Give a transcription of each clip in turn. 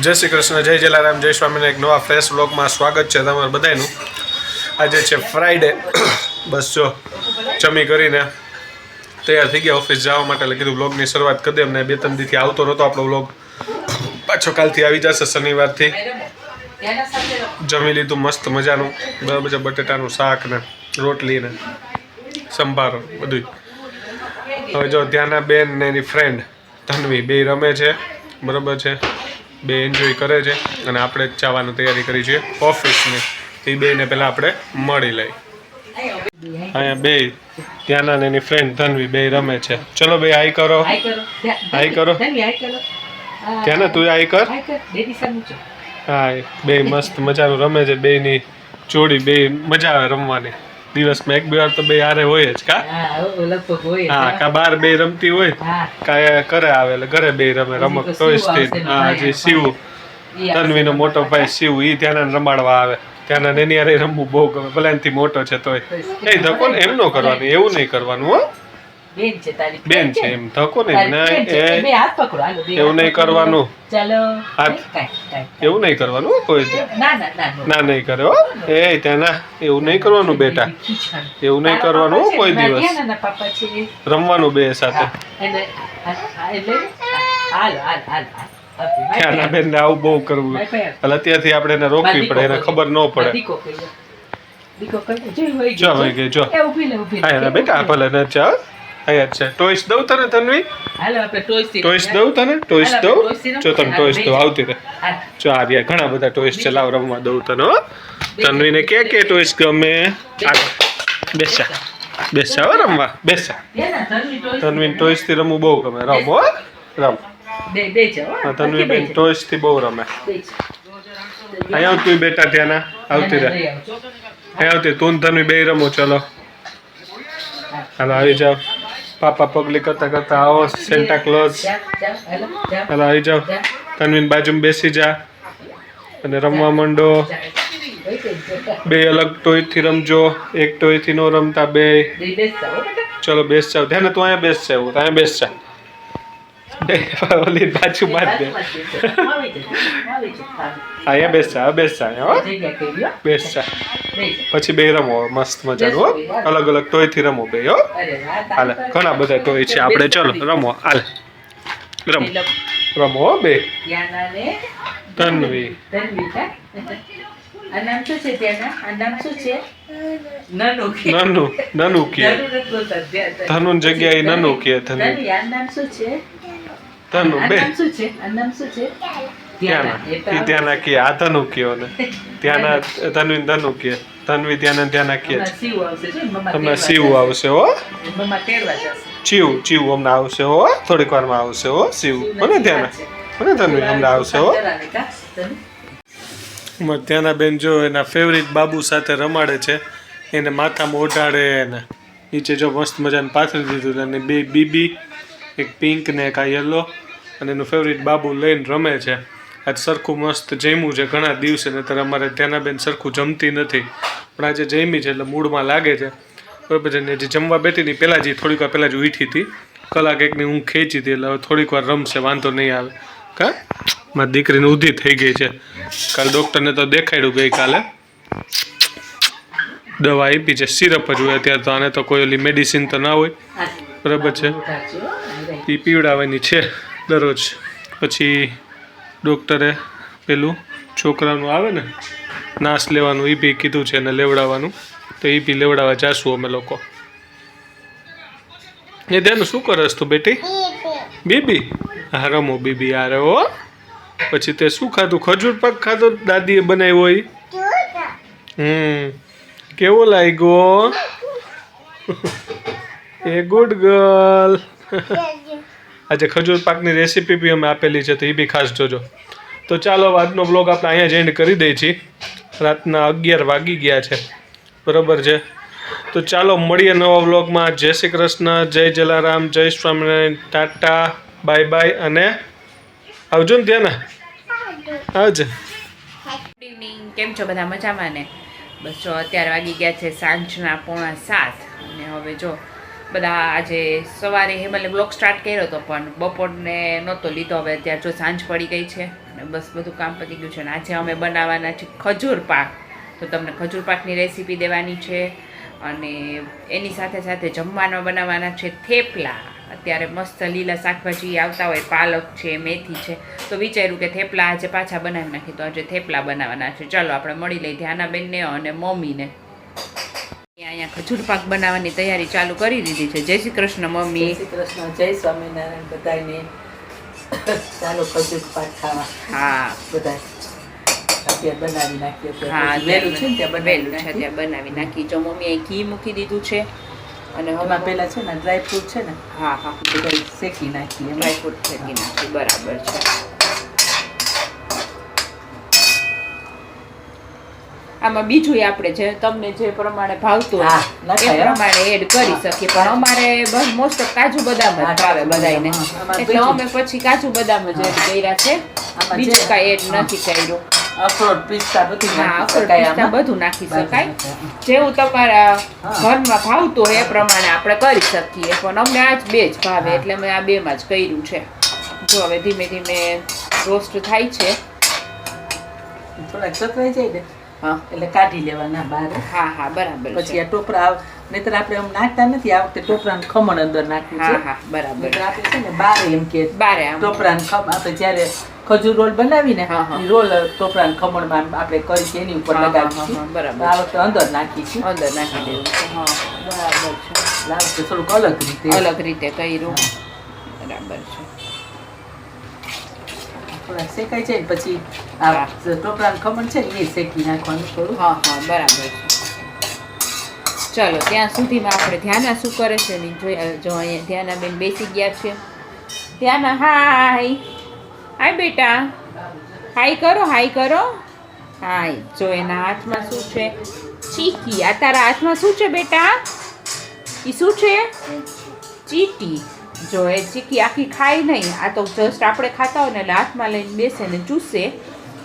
જય શ્રી કૃષ્ણ, જય જલારામ, જય સ્વામીને એક નવા ફ્રેશ વ્લોગમાં સ્વાગત છે તમારું બધાનું. આજે છે ફ્રાઈડે. બસ જો જમી કરીને તૈયાર થઈ ગયા ઓફિસ જવા માટે. એટલે કીધું વ્લોગની શરૂઆત કરી દે. અમને 2-3 દીથી આવતો નહોતો આપણો વ્લોગ, પાછો કાલથી આવી જશે શનિવારથી. જમી લીધું મસ્ત મજાનું, બરાબર છે. બટેટાનું શાક ને રોટલી ને સંભારો બધું. હવે જો ત્યાંના બેન ને એની ફ્રેન્ડ ધનવી બે રમે છે, બરાબર છે. બે એન્જોય કરે છે અને આપણે જવાની તૈયારી કરી છે ઓફિસની. એ બેને પહેલાં આપણે મળી લઈ. અહીંયા બે ત્યાંના ને એની ફ્રેન્ડ ધનવી બે રમે છે. ચલો બે હાઈ કરો, હાઈ કરો. ત્યાંના તું હાઈ કર. હા, બે મસ્ત મજાનું રમે છે. બેની જોડી બે મજા આવે રમવાની. દિવસમાં 1-2 વાર તો બે હારે હોય જ કા. હા, કા બાર બે રમતી હોય, કા કરે આવે એટલે ઘરે બે રમે રમક ટોયસથી. હા, જે શિવ તન્વીનો મોટો ભાઈ શિવ ઈ ત્યાંના રમાડવા આવે. ત્યાંના એની હારે રમવું બહુ ગમે, ભલે એનાથી મોટો છે તોય. એ ધક્કો ને એમ ન કરવાનું, એવું નહીં કરવાનું હો. બેન છે એમ ધક્કો નહીં, એવું નહીં કરવાનું. એવું નહીં કરવાનું કોઈ ના નહીં કરે હો. એ ત્યાંના એવું નહીં કરવાનું બેટા, એવું નહીં કરવાનું કોઈ દિવસ. રમવાનું બે સાથે. ત્યાંના બેન આવું બહુ કરવું એટલે અત્યારથી આપણે એને રોકવી પડે, એને ખબર ન પડે. જો હવે કે જો હા બેટા ભલે ન ચાલ. અહીંયા છે ટોયસ દઉં તને તન્વી? ટોયસ દઉં તને? ટોયસ દઉં? જો તને ટોયસ દઉં, આવતી રહે. જો આ રહ્યા ઘણા બધા ટોયસ છે, લાવ રમવા દઉં તને હો. તન્વીને કે ટોયસ ગમે. બેસા બેસા હો રમવા, બેસા. તન્વીને ટોયસ થી રમવું બહુ ગમે. રમ હો, રમ. તન્વી બેન ટોયસ થી બહુ રમે. અહીંયા આવતું બેટા, ત્યાંના આવતી રહે. અહીંયા આવતી તું તન્વી બે રમો. ચલો હાલો આવી જાઓ. પાપા પગલી કરતા કરતા આવો. સેન્ટા ક્લોઝ હાલો આવી જાઓ. તન્વીન બાજુમાં બેસી જા અને રમવા માંડો. બે અલગ ટોયથી રમજો, એક ટોયથી નો રમતા બે. ચલો બેસ જાઓ. ધ્યાન તું અહીંયા બેસ જાવ, અહીંયા બેસ જા. ઓલી બાજુ માર દે. અહીંયા બેસ જા, બેસ જા અહીંયા બેસ જા. પછી બે રમો મસ્ત મજાનું હો. અલગ અલગ ટોયથી રમો બે હો. હાલે ઘણા બધા ટોય છે આપણે. ચલો રમો, હાલે રમો રમો બે. તન્વી નનુ નનુ કે ધનુ જગ્યાએ નનુ કે ધનુ બે. ત્યાંના કે આ ધનુ કયો ને ત્યાંના તન્વી ધનુ કે તન્વી ત્યાંના કે હમણાં શિવ આવશે હો. ચીવ હમણાં આવશે હો, થોડીક વારમાં આવશે હો શિવ. મને ત્યાંના મને તન્વી હમણાં આવશે હો. ત્યાંના બેન જો એના ફેવરિટ બાબુ સાથે રમાડે છે. એને માથામાં ઓઢાડે ને નીચે જો મસ્ત મજાને પાથરી દીધું. અને બે બીબી, એક પિંક ને એક આ યલો, અને એનું ફેવરિટ બાબુ લઈને રમે છે. આજ સરખું મસ્ત જમ્યું છે ઘણા દિવસે. નહીતર અમારે ત્યાંના બેન સરખું જમતી નથી, પણ આજે જમી છે એટલે મૂડમાં લાગે છે. બરાબર છે ને. જે જમવા બેઠી ની પહેલાં જ થોડીક વાર પહેલાં જ ઉઠી હતી, કલાક એકની ઊંઘ ખેંચી હતી. એટલે હવે થોડીક વાર રમશે, વાંધો નહીં આવે. કા મારી દીકરીને ઊંધી થઈ ગઈ છે. કાલે ડૉક્ટરને તો દેખાડ્યું ગઈકાલે, દવા આપી છે, સિરપ જ હોય અત્યારે તો. આને તો કોઈ ઓલી મેડિસિન તો ના હોય, બરાબર છે. એ પીવડાવવાની છે દરરોજ. પછી ડૉક્ટરે પેલું છોકરાનું આવે ને નાશ લેવાનું, એ બી કીધું છે એને લેવડાવવાનું. તો એ બી લેવડાવવા જાશું અમે લોકો. એ ધ્યાન શું કરસ તું બેટી? બીબી હા રમો બીબી યાર હો. પછી તે શું ખાધું? ખજૂર પાક ખાધો દાદીએ બનાવ્યો હોય. કેવો લાગ્યો? એ ગુડ ગર્લ. આજે ખજૂર પાકની રેસીપી બી અમે આપેલી છે, તો એ બી ખાસ જોજો. તો ચાલો આજનો બ્લોગ આપણે અહીંયા જ એન્ડ કરી દઈએ છીએ. રાતના 11 વાગી ગયા છે, બરાબર છે. તો ચાલો મળીએ નવા બ્લોગમાં. જય શ્રી કૃષ્ણ, જય જલારામ, જય સ્વામિનારાયણ. ટાટા બાય બાય અને આવજો ને ત્યાં આવજે. ગુડ ઇવનિંગ, કેમ છો બધા? મજામાં ને? બસ જો અત્યારે વાગી ગયા છે સાંજના 6:45 અને હવે જો બધા આજે સવારે હેમલે બ્લોગ સ્ટાર્ટ કર્યો હતો પણ બપોરને નહોતો લીધો. હવે અત્યારે જો સાંજ પડી ગઈ છે અને બસ બધું કામ પતી ગયું છે. અને આજે અમે બનાવવાના છે ખજૂર પાક. તો તમને ખજૂર પાકની રેસીપી દેવાની છે અને એની સાથે સાથે જમવાનું બનાવવાના છે થેપલા. અત્યારે મસ્ત લીલા શાકભાજી આવતા હોય, પાલક છે, મેથી છે, તો વિચાર્યું કે થેપલા આજે પાછા બનાવી નાખી. તો આજે થેપલા બનાવવાના છે. ચાલો આપણે મળી લઈએ ધ્યાનાબેનને અને મમ્મીને. અહીંયા ખજૂર પાક બનાવવાની તૈયારી ચાલુ કરી દીધી છે. જય શ્રી કૃષ્ણ મમ્મી. જય શ્રી કૃષ્ણ, જય સ્વામિનારાયણ બધાને. ચાલો ખજૂર પાક ખાવા. હા બધા અત્યારે બનાવી નાખીએ. હા વહેલું છે ને ત્યાં વહેલું છે ત્યાં બનાવી નાખી. જો મમ્મીએ ઘી મૂકી દીધું છે અને એમાં પેલા છે ને ડ્રાય ફ્રૂટ છે ને હા હા બધા શેકી નાખીએ. ડ્રાય ફ્રૂટ શેકી નાખી. બરાબર છે. આમાં બીજું આપણે જે તમને જે પ્રમાણે ભાવતું હોય હા, એ નખાય, હા. પ્રમાણે એડ કરી શકીએ. પણ અમારે મોસ્ટ ઓફ કાજુ બદામ જ હા, ભાવે કાજુ બધાયને, બદામ, હા. આમાં એટલે બીજું. અમે પછી કાજુ બદામ જ એડ કર્યા છે. આમાં બીજું જે- કાંઈ એડ હા. નથી કર્યું. અખરોટ પિસ્તા બધું હા નાખી અખરોટ શકાય પિસ્તા આમાં. બધું નાખી શકાય. હા. જેવું તમારા હા. ઘરમાં ભાવતું હોય એ પ્રમાણે આપણે કરી શકીએ. પણ અમને આ જ બે જ ભાવે હા. એટલે મેં આ બેમાં જ કર્યું છે. જો હવે ધીમે ધીમે રોસ્ટ થાય છે. થોડાક સતરાઈ જાય ને હા એટલે કાઢી લેવાના બહાર. હા હા બરાબર પછી છે. આ ટોપરા નહીતર આપણે આમ નાખતા નથી. આ વખતે ટોપરાનું ખમણ અંદર નાખ્યું હા છે. હા બરાબર. નહીંતર આપણે છે ને બારે એમ કે બારે આમ ટોપરાનું ખમણ આપણે જ્યારે ખજૂર રોલ બનાવીને હા, હા. ઈ રોલ ટોપરાનું ખમણમાં આપણે કરી છે એની ઉપર હા, હા, લગાવીશું. હા, બરાબર. આ વખતે અંદર નાખીશું. અંદર નાખી દેવું છે. હા બરાબર છે. લાવશે થોડુંક અલગ રીતે. અલગ રીતે કર્યું. બરાબર છે. થોડાક શેકાઈ જાય ને પછી હા. આ ટોપરાનું ખમણ છે ને એ શેકી નાખવાનું થોડું. હા હા બરાબર છે. ચલો ત્યાં સુધીમાં આપણે ધ્યાના શું કરે છે ને જોઈએ. જો અહીંયા ધ્યાના બેન બેસી ગયા છે. ધ્યાના હાય હાય બેટા, હાય કરો, હાય કરો, હાય. જો એના હાથમાં શું છે? ચીકી. આ તારા હાથમાં શું છે બેટા? એ શું છે? ચીટી. જો એ ચીકી આખી ખાય નહીં. આ તો જસ્ટ આપણે ખાતા હોય ને એટલે હાથમાં લઈને બેસે ને ચૂસે,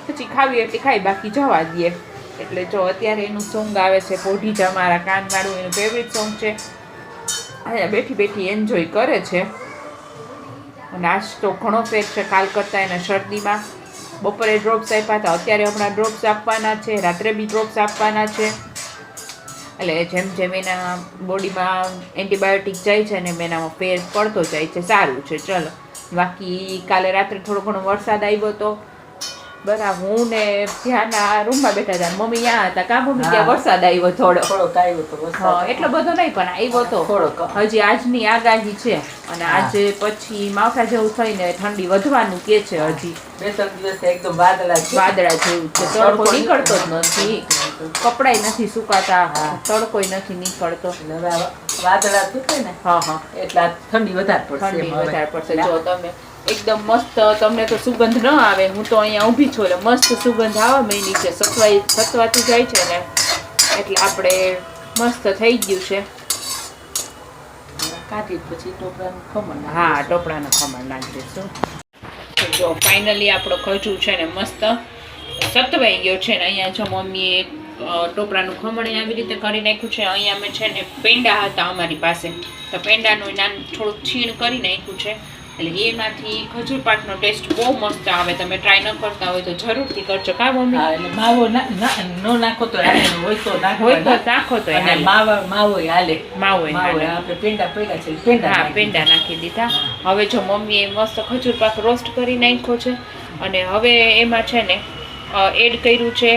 પછી ખાવી એટલી ખાઈ, બાકી જવા દઈએ. એટલે જો અત્યારે એનું સોંગ આવે છે પોઢી જા મારા કાનવાળું, એનું ફેવરિટ સોંગ છે. અહીંયા બેઠી બેઠી એન્જોય કરે છે. અને આજ તો ઘણો ફેર છે કાલ કરતાં એના શરદીમાં. બપોરે ડ્રોપ્સ આપ્યા હતા, અત્યારે હમણાં ડ્રોપ્સ આપવાના છે, રાત્રે બી ડ્રોપ્સ આપવાના છે. એટલે જેમ જેમ એના બોડીમાં એન્ટીબાયોટિક જાય છે ને એમ એનામાં ફેર પડતો જાય છે. સારું છે. ચલો બાકી કાલે રાત્રે થોડો ઘણો વરસાદ આવ્યો હતો. બરાબર. હું ને ધ્યાના રૂમમાં બેઠા હતા, મમ્મી ત્યાં હતા. કા મમ્મી ત્યાં હા. વરસાદ આવ્યો થોડો. થોડોક આવ્યો તો હા વરસાદ. એટલો બધો નહીં પણ આવ્યો તો. થોડોક. હજી આજની આગાહી છે અને હા. આજે પછી માવઠા જેવું થઈને ઠંડી વધવાનું કે છે. હજી 2-3 દિવસ એકદમ વાદળા છે. વાદળા જેવું છે. તડકો નીકળતો જ નથી, કપડાય નથી સુકાતા, હા. તડકોય નથી નીકળતો. એટલે હવે આ વાદળા તૂટે ને હા હા એટલે આ ઠંડી વધારે પડશે. ઠંડી એમ હવે. વધારે પડશે. જો તમે એકદમ મસ્ત, તમને તો સુગંધ ન આવે, હું તો અહીંયા ઊભી છું એટલે મસ્ત સુગંધ આવવા માંડી છે. સતવાતું જાય છે ને એટલે આપણે મસ્ત થઈ ગયું છે. કાઢી પછી ટોપરાનું ખમણ નાખીશું. હા ટોપડાનો ખમણ નાખી દઈશું. તો જો ફાઇનલી આપણો ખજૂર છે ને મસ્ત સતવાઈ ગયો છે ને અહીંયા જો મમ્મીએ ટોપરાનું ખમણ આવી રીતે કરી નાખ્યું છે. અહીંયા મેં છે ને પેંડા હતા અમારી પાસે, તો પેંડાનું નાનું થોડુંક છીણ કરી નાખ્યું છે. એટલે એમાંથી ખજૂર પાકનો ટેસ્ટ બહુ મસ્ત આવે. તમે ટ્રાય ન કરતા હોય તો જરૂરથી કરજો. કા મમ્મી? હા, એટલે માવો ન નાખો તો હાલે, હોય તો હોય તો નાખવાના. નાખો તો અને હાલે. માવો હાલે. માવો માવો હાલે. આપણે પેંડા પડ્યા છે પેંડા હા નાખી પેંડા નાખી દીધા. હવે જો મમ્મીએ મસ્ત ખજૂર પાક રોસ્ટ કરી નાખ્યો છે અને હવે એમાં છે ને એડ કર્યું છે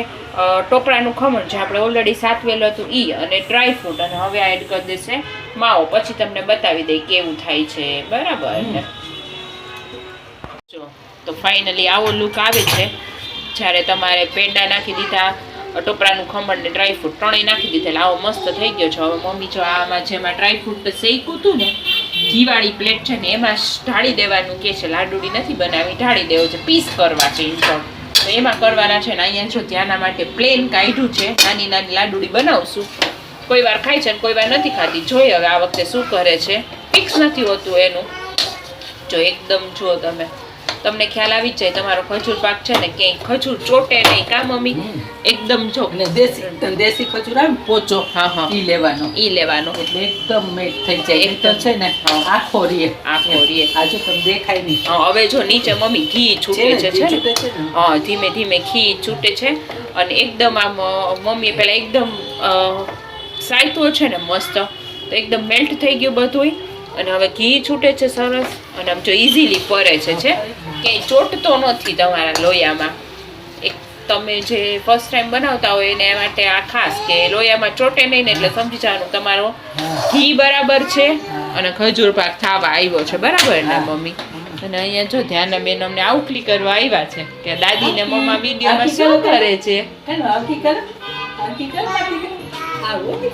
ટોપરાનું ખમણ જે આપણે ઓલરેડી સાતવેલું હતું ઈ, અને ડ્રાય ફ્રૂટ. અને હવે આ એડ કરી દેશે માવો. પછી તમને બતાવી દઈ કેવું થાય છે. બરાબર ને? જો તો ફાઇનલી આવો લુક આવે છે જ્યારે તમારે પેંડા નાખી દીધા, ટોપરાનું ખમણ ને ડ્રાય ફ્રૂટ ત્રણેય નાખી દીધા એટલે આવો મસ્ત થઈ ગયો છે. હવે મમ્મી જો આમાં જેમાં ડ્રાય ફ્રૂટ શેક્યું હતું ને, ઘીવાળી પ્લેટ છે ને એમાં ઢાળી દેવાનું કે છે. લાડુડી નથી બનાવી, ઢાળી દેવો છે. પીસ કરવા છે ઇન્સ્ટોન્ટ, તો એમાં કરવાના છે ને. અહીંયા જો ધ્યાના માટે પ્લેન કાઢ્યું છે. નાની નાની લાડુડી બનાવશું. કોઈ વાર ખાય છે ને કોઈ વાર નથી ખાતી. જોઈએ હવે આ વખતે શું કરે છે. ફિક્સ નથી હોતું એનું. જો એકદમ જો તમે તમને ખ્યાલ આવી જ જાય તમારો ખજૂર પાક છે ને ક્યાંય ખજૂર ચોટે નહીં. કા મમ્મી? એકદમ જો અને દેશી ખજૂર આવે ને પોચો હા. ઈ લેવાનો ઈ લેવાનો એટલે એકદમ મેટ થઈ જાય. એક તો છે ને આખો રીએ આજે તમને દેખાય નહીં. હવે જો નીચે મમ્મી ઘી છૂટે છે ઘી ને છૂટે છે ને. હા, ધીમે ધીમે ઘી છૂટે છે અને એકદમ આમ મમ્મી પેલા એકદમ સાયતો છે ને મસ્ત, તો એકદમ મેલ્ટ થઈ ગયું બધુંય અને હવે ઘી છૂટે છે સરસ અને આમ જો ઇઝીલી પરે છે ક્યાંય ચોટતો નથી તમારા લોયામાં. એક તમે જે ફર્સ્ટ ટાઈમ બનાવતા હોય એને માટે આ ખાસ કે લોયામાં ચોટે નહીં ને એટલે સમજી જવાનું તમારો ઘી બરાબર છે અને ખજૂર પાક થવા આવ્યો છે, બરાબર ને મમ્મી? અને અહીંયા જો ધ્યાન બેન અમને આઉટલી કરવા આવ્યા છે કે દાદી ને મમ્મા વિડીયોમાં શું કરે છે.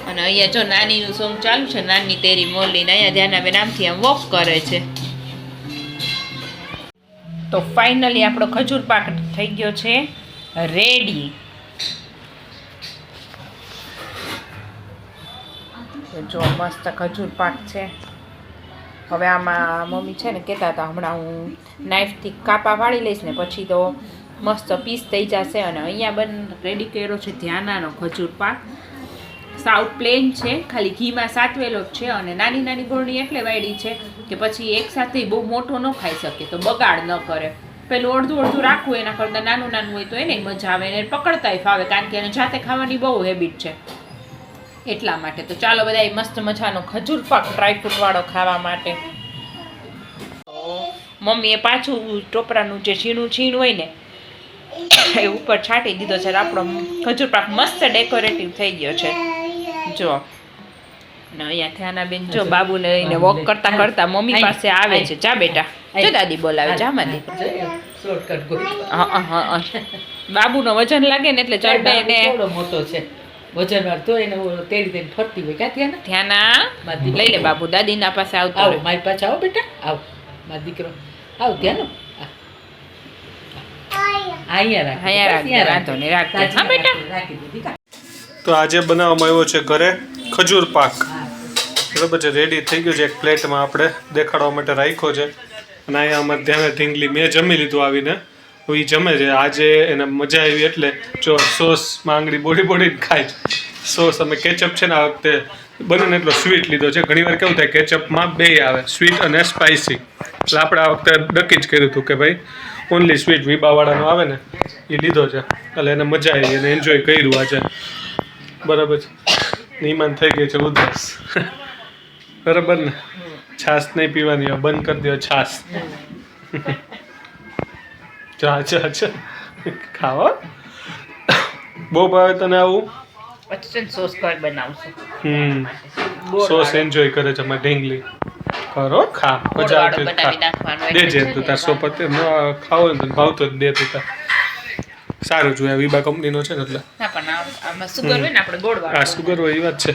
અને અહીંયા જો નાનીનું સોંગ ચાલુ છે, નાની તેરી મોરલી ને અહીંયા ધ્યાન બેન આમથી આમ વોક કરે છે. તો ફાઇનલી આપણો ખજૂર પાક થઈ ગયો છે રેડી. જો મસ્ત ખજૂર પાક છે. હવે આમાં મમ્મી છે ને કહેતા હતા હમણાં હું નાઇફથી કાપા વાળી લઈશ ને પછી તો મસ્ત પીસ થઈ જશે. અને અહીંયા રેડી કર્યો છે ધ્યાનાનો ખજૂર પાક. સાઉથ પ્લેન છે, ખાલી ઘીમાં સાતવેલો જ છે અને નાની નાની ગોળણી એટલે વાળી છે કે પછી એકસાથે બહુ મોટો ન ખાઈ શકે તો બગાડ ન કરે. પેલું અડધું અડધું રાખવું એના કરતાં નાનું નાનું હોય તો એને મજા આવે એને પકડતાય ફાવે કારણ કે એને જાતે ખાવાની બહુ હેબિટ છે એટલા માટે. તો ચાલો બધા મસ્ત મજાનો ખજૂર પાક ડ્રાયફ્રૂટ વાળો ખાવા માટે. તો મમ્મીએ પાછું ટોપરાનું જે છીણું હોય ને એ ઉપર છાંટી દીધો છે. આપણો ખજૂર પાક મસ્ત ડેકોરેટિવ થઈ ગયો છે જો. અને અહીંયા થયાના બેન જો બાબુને લઈને વોક કરતા કરતા મમ્મી પાસે આવે છે. જા બેટા, જો દાદી બોલાવે, જા માદી. હા, બાબુનો વજન લાગે ને એટલે ચડે ને મોટો છે વજન વાર તો એને તેડી તેડી ફરતી હોય. ક્યાં ધ્યાના લઈ લે બાબુ, દાદીના પાસે આવતો આવ મારી પાસે આવો બેટા, આવ મારો દીકરો આવ. ધ્યાન તો આજે બનાવવામાં આવ્યો છે ઘરે ખજૂર પાક, બરાબર છે. રેડી થઈ ગયું છે. એક પ્લેટમાં આપણે દેખાડવા માટે રાખ્યો છે. અને અહીંયા અમારે ધ્યાને ઢીંગલી મેં જમી લીધું આવીને, એ જમે છે. આજે એને મજા આવી એટલે જો સોસમાં આંગળી બોડી ખાય છે. સોસ અમે કેચઅપ છે ને આ વખતે બને એટલો સ્વીટ લીધો છે. ઘણીવાર કેવું થાય કેચઅપમાં બે આવે, સ્વીટ અને સ્પાઇસી. એટલે આપણે આ વખતે ડકી જ કર્યું હતું કે ભાઈ ઓનલી સ્વીટ વીબાવાળાનો આવે ને એ લીધો છે. એટલે એને મજા આવી અને એન્જોય કર્યું આજે, બરાબર છે. ઈમાન થઈ ગઈ છે ઉદાસ, બરાબર ને? છાશ નહીં પીવાની, બંધ કરી દો છાશ. અચ્છા ખાવા બહુ ભાવે તને આવું? સોસ કર બનાવશું. સોસ એન્જોય કરે છે અમારી ઢીંગલી. કરો ખા, મજા આવતી ખા. દેજે તું તાર સોપત ખાવો ને ભાવતો જ દે તું તાર. સારું જોઈએ વિબા કંપનીનો છે ને એટલે. ના પણ આમાં સુગર હોય ને આપણે ગોળ વાળો. આ સુગર હોય એ વાત છે.